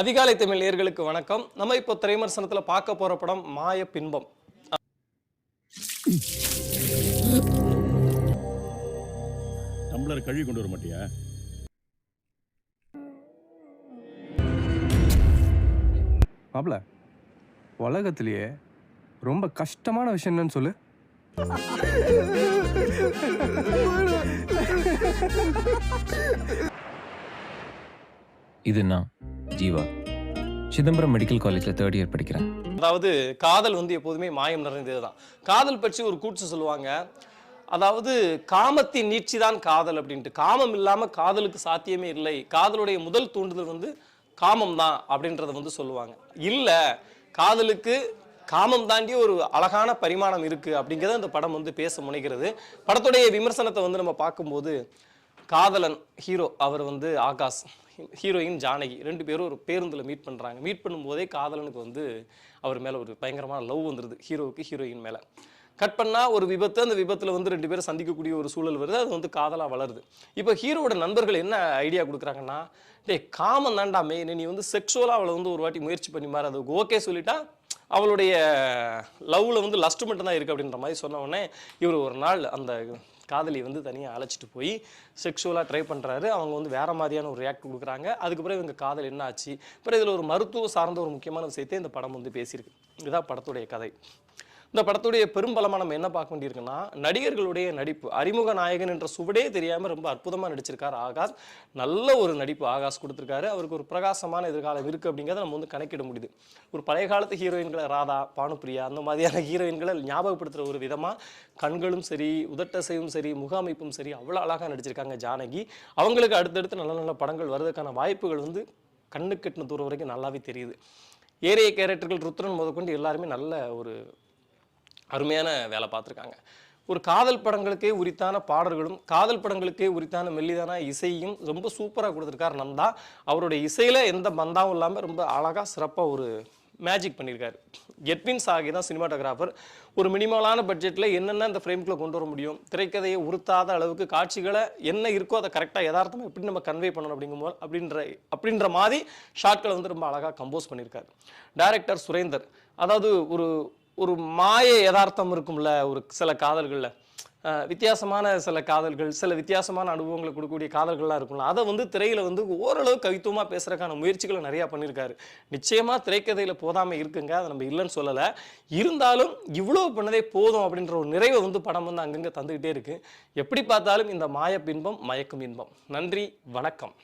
அதிகாலை தமிழ் நேயர்களுக்கு வணக்கம். நம்ம இப்போ திரைமர்சனத்துல பார்க்க போற படம் மாய பின்பம். டம்ளர் கழுவி கொண்டு வர மாட்டியா? மாப்ள, உலகத்திலேயே ரொம்ப கஷ்டமான விஷயம் என்னன்னு சொல்லு. இது நான் ஜீவா, சிதம்பரம் மெடிக்கல் காலேஜில் 3rd இயர் படிக்கிறேன். அதாவது காதல் எப்போதுமே மாயம் நிறைந்ததுதான். காதல் பற்றி ஒரு கூற்று சொல்லுவாங்க. அதாவது காமத்தின் நீட்சி தான் காதல் அப்படின்ட்டு. காமம் இல்லாம காதலுக்கு சாத்தியமே இல்லை. காதலுடைய முதல் தூண்டுதல் காமம் தான் அப்படின்றத சொல்லுவாங்க. இல்ல, காதலுக்கு காமம் தாண்டி ஒரு அழகான பரிமாணம் இருக்கு அப்படிங்கிறத இந்த படம் பேச முனைகிறது. படத்துடைய விமர்சனத்தை நம்ம பார்க்கும்போது, காதலன் ஹீரோ அவர் ஆகாஷ், ஹீரோயின் ஜானகி, 2 பேரும் ஒரு பேருந்தில் மீட் பண்ணுறாங்க. மீட் பண்ணும்போதே காதலனுக்கு அவர் மேலே ஒரு பயங்கரமான லவ் வந்துடுது, ஹீரோவுக்கு ஹீரோயின் மேலே. கட் பண்ணால் ஒரு விபத்து, அந்த விபத்தில் 2 பேரும் சந்திக்கக்கூடிய ஒரு சூழல் வருது. அது காதலாக வளருது. இப்போ ஹீரோவோட நண்பர்கள் என்ன ஐடியா கொடுக்குறாங்கன்னா, டே காமம் தாண்டாமே, நீ செக்ஷுவலாக அவளை ஒரு வாட்டி முயற்சி பண்ணி மாறு, அது ஓகே சொல்லிட்டா அவளுடைய லவ்வில் லஸ்ட் மட்டும் தான் இருக்குது அப்படின்ற மாதிரி சொன்ன உடனே இவர் ஒரு நாள் அந்த காதலி தனியாக அழைச்சிட்டு போய் செக்ஷுவலாக ட்ரை பண்ணுறாரு. அவங்க வேறு மாதிரியான ஒரு ரியாக்ட் கொடுக்குறாங்க. அதுக்கப்புறம் இவங்க காதல் என்ன ஆச்சு, அப்புறம் இதில் ஒரு மருத்துவ சார்ந்த ஒரு முக்கியமான விஷயத்தை இந்த படம் பேசியிருக்கு. இதுதான் படத்துடைய கதை. இந்த படத்துடைய பெரும்பலமாக நம்ம என்ன பார்க்க வேண்டியிருக்குன்னா, நடிகர்களுடைய நடிப்பு. அறிமுக நாயகன் என்ற சுவடே தெரியாமல் ரொம்ப அற்புதமாக நடிச்சிருக்காரு ஆகாஷ். நல்ல ஒரு நடிப்பு ஆகாஷ் கொடுத்துருக்காரு. அவருக்கு ஒரு பிரகாசமான எதிர்காலம் இருக்குது அப்படிங்கிறத நம்ம கணக்கிட முடியுது. ஒரு பழைய காலத்து ஹீரோயின்களை ராதா, பானுப்பிரியா அந்த மாதிரியான ஹீரோயின்களை ஞாபகப்படுத்துகிற ஒரு விதமாக கண்களும் சரி, உதட்டசையும் சரி, முக அமைப்பும் சரி அவ்வளோ அழகாக நடிச்சிருக்காங்க ஜானகி. அவங்களுக்கு அடுத்தடுத்து நல்ல நல்ல படங்கள் வர்றதுக்கான வாய்ப்புகள் கண்ணுக்கு கெட்டின தூரம் வரைக்கும் நல்லாவே தெரியுது. ஏரிய கேரக்டர்கள் ருத்ரன் முதற்கொண்டு எல்லாருமே நல்ல ஒரு அருமையான வேலை பார்த்துருக்காங்க. ஒரு காதல் படங்களுக்கே உரித்தான பாடல்களும், காதல் படங்களுக்கே உரித்தான மெல்லிதான இசையும் ரொம்ப சூப்பராக கொடுத்துருக்காரு நந்தா. அவருடைய இசையில் எந்த பந்தாவும் இல்லாமல் ரொம்ப அழகாக சிறப்பாக ஒரு மேஜிக் பண்ணியிருக்காரு. எட்வின் சாகி தான் சினிமாட்டோகிராஃபர். ஒரு மினிமலான பட்ஜெட்டில் என்னென்ன இந்த ஃப்ரேம்குள்ளே கொண்டு வர முடியும், திரைக்கதையை உறுத்தாத அளவுக்கு காட்சிகளை என்ன இருக்கோ அதை கரெக்டாக யதார்த்தமாக எப்படி நம்ம கன்வே பண்ணணும் அப்படிங்கும்போது அப்படின்ற மாதிரி ஷாட்களை ரொம்ப அழகாக கம்போஸ் பண்ணியிருக்காரு. டைரக்டர் சுரேந்தர். அதாவது ஒரு மாய யதார்த்தம் இருக்கும்ல ஒரு சில காதல்களில், வித்தியாசமான சில காதல்கள், சில வித்தியாசமான அனுபவங்களை கொடுக்கக்கூடிய காதல்கள்லாம் இருக்கும்ல, அதை திரையில் ஓரளவு கவித்துவமாக பேசுகிறதுக்கான முயற்சிகளை நிறையா பண்ணியிருக்காரு. நிச்சயமாக திரைக்கதையில் போதாமல் இருக்குங்க, அதை நம்ம இல்லைன்னு சொல்லலை. இருந்தாலும் இவ்வளோ பண்ணதே போதும் அப்படின்ற ஒரு நிறைவை படம் அங்கங்கே தந்துக்கிட்டே இருக்குது. எப்படி பார்த்தாலும் இந்த மாய பின்பம் மயக்கும் இன்பம். நன்றி, வணக்கம்.